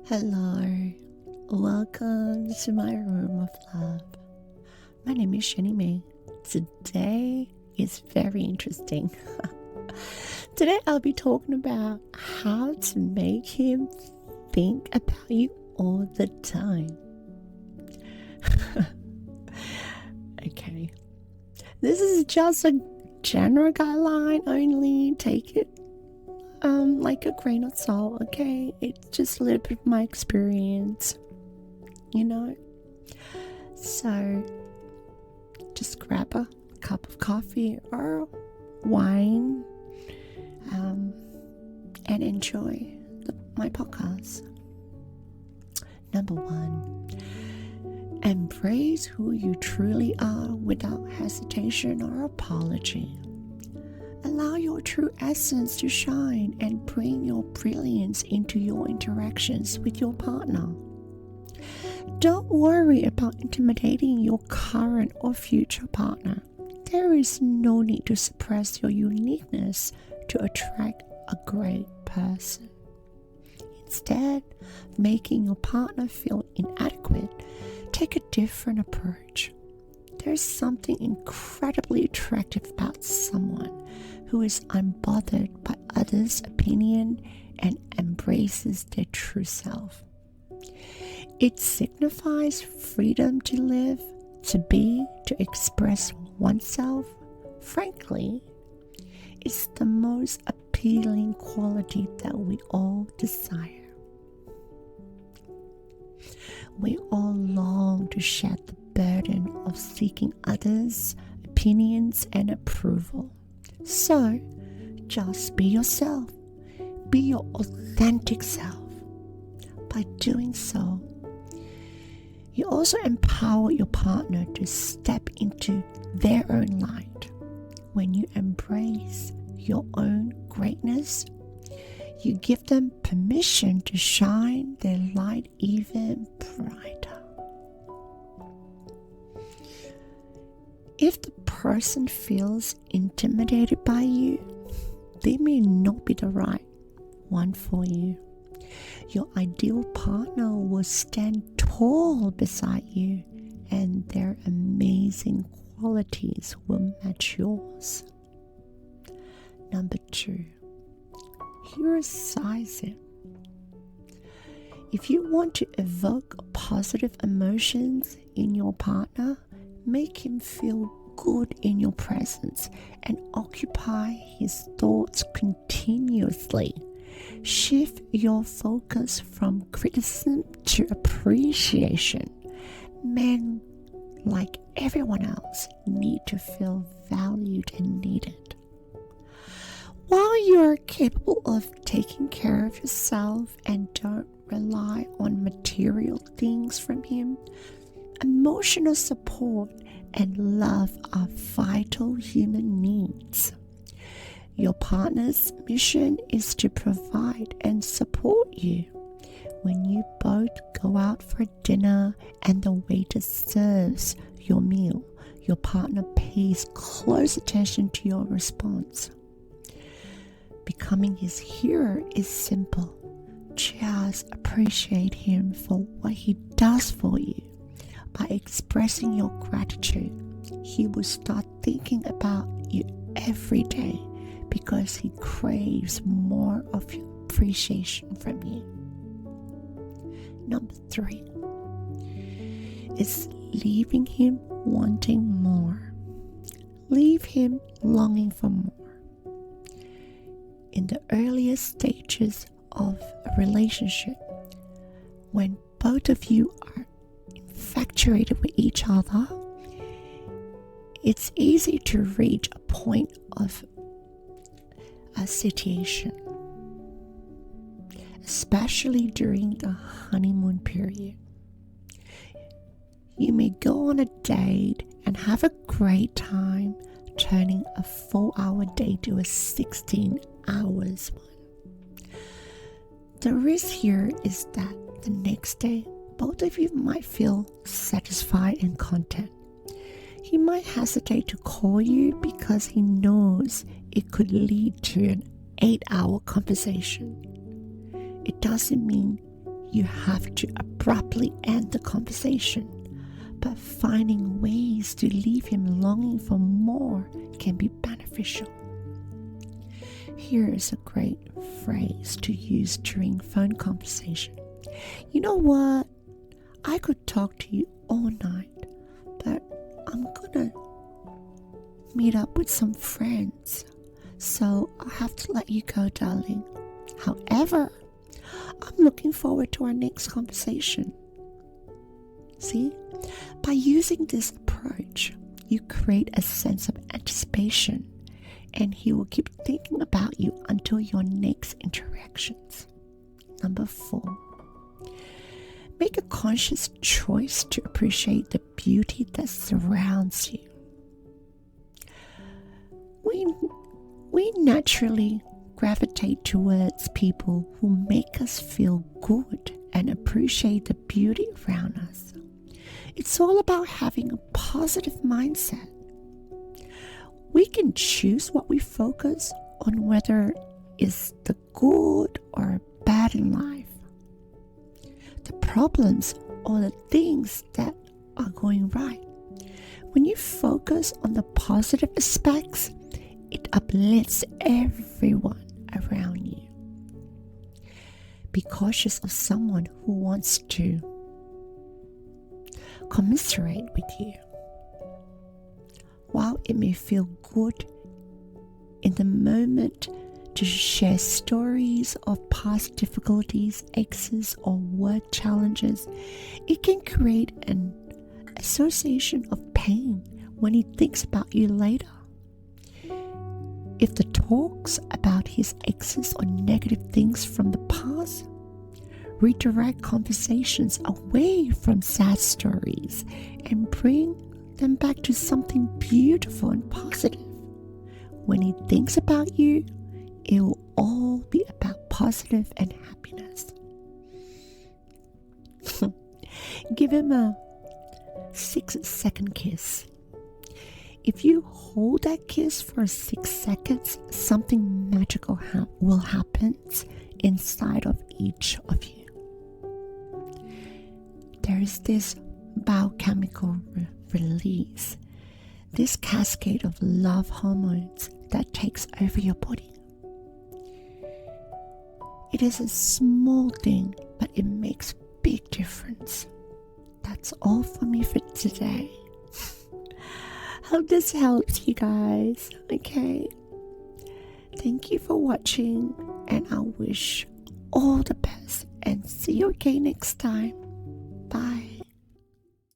Hello, welcome to my room of love. My name is Shani May. Today is very interesting. Today I'll be talking about how to make him think about you all the time. Okay, this is just a general guideline only. Take it like a grain of salt, okay? It's just a little bit of my experience, So just grab a cup of coffee or wine and enjoy my podcast. Number 1, embrace who you truly are without hesitation or apology. Allow your true essence to shine and bring your brilliance into your interactions with your partner. Don't worry about intimidating your current or future partner. There is no need to suppress your uniqueness to attract a great person. Instead of making your partner feel inadequate, take a different approach. There's something incredibly attractive about someone who is unbothered by others' opinion and embraces their true self. It signifies freedom to live, to be, to express oneself. Frankly, it's the most appealing quality that we all desire. We all long to shed the burden of seeking others' opinions and approval. So, just be yourself. Be your authentic self. By doing so, you also empower your partner to step into their own light. When you embrace your own greatness, you give them permission to shine their light even brighter. If the person feels intimidated by you, they may not be the right one for you. Your ideal partner will stand tall beside you, and their amazing qualities will match yours. Number 2, criticize him. If you want to evoke positive emotions in your partner, make him feel good in your presence and occupy his thoughts continuously. Shift your focus from criticism to appreciation. Men, like everyone else, need to feel valued and needed. While you're capable of taking care of yourself and don't rely on material things from him, emotional support and love are vital human needs. Your partner's mission is to provide and support you. When you both go out for dinner and the waiter serves your meal, your partner pays close attention to your response. Becoming his hero is simple. Just appreciate him for what he does for you. By expressing your gratitude, he will start thinking about you every day because he craves more of your appreciation from you. Number 3 is leaving him wanting more. Leave him longing for more. In the earliest stages of a relationship, when both of you are infatuated with each other, it's easy to reach a point of a satiation, especially during the honeymoon period. You may go on a date and have a great time, turning a 4-hour date to a 16 hours one. The risk here is that the next day, both of you might feel satisfied and content. He might hesitate to call you because he knows it could lead to an 8-hour conversation. It doesn't mean you have to abruptly end the conversation, but finding ways to leave him longing for more can be beneficial. Here is a great phrase to use during phone conversation. You know what? I could talk to you all night, but I'm gonna meet up with some friends, so I'll have to let you go, darling. However, I'm looking forward to our next conversation. See? By using this approach, you create a sense of anticipation, and he will keep thinking about you until your next interactions. Number 4, make a conscious choice to appreciate the beauty that surrounds you. We naturally gravitate towards people who make us feel good and appreciate the beauty around us. It's all about having a positive mindset. We can choose what we focus on, whether it's the good or bad in life, the problems or the things that are going right. When you focus on the positive aspects, it uplifts everyone around you. Be cautious of someone who wants to commiserate with you. While it may feel good in the moment to share stories of past difficulties, exes, or work challenges, it can create an association of pain when he thinks about you later. If the talks about his exes or negative things from the past, redirect conversations away from sad stories and bring them back to something beautiful and positive. When he thinks about you, it will all be about positive and happiness. Give him a 6-second kiss. If you hold that kiss for 6 seconds, something magical will happen inside of each of you. There is this biochemical release, this cascade of love hormones that takes over your body. It is a small thing, but it makes a big difference. That's all for me for today. Hope this helps you guys, okay? Thank you for watching, and I wish all the best, and see you again next time.